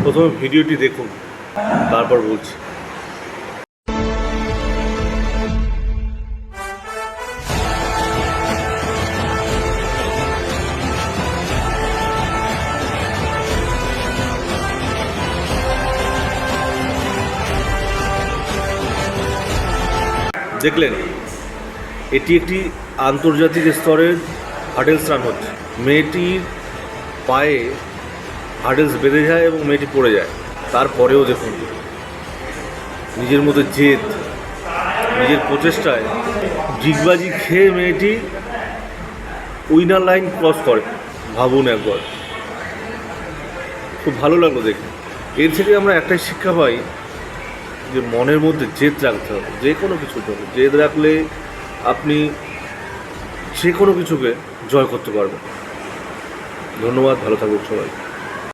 প্রথমে ভিডিওটি দেখুন, তারপর বলছি। দেখলেন, এটি একটি আন্তর্জাতিক স্তরের হার্ডেলস রান হচ্ছে। মেয়েটির পায়ে হার্ডেলস বেঁধে যায় এবং মেয়েটি পড়ে যায়। তারপরেও দেখুন, নিজের মধ্যে জেদ, নিজের প্রচেষ্টায় ডিগবাজি খেয়ে মেয়েটি উইনার লাইন ক্রস করে। ভাবুন একবার, খুব ভালো লাগলো দেখে। এর থেকে আমরা একটাই শিক্ষা পাই যে মনের মধ্যে জেদ রাখতে হবে। যে কোনো কিছুর জন্য জেদ রাখলে আপনি যে কোনো কিছুকে জয় করতে পারবেন। ধন্যবাদ, ভালো থাকুন সবাই।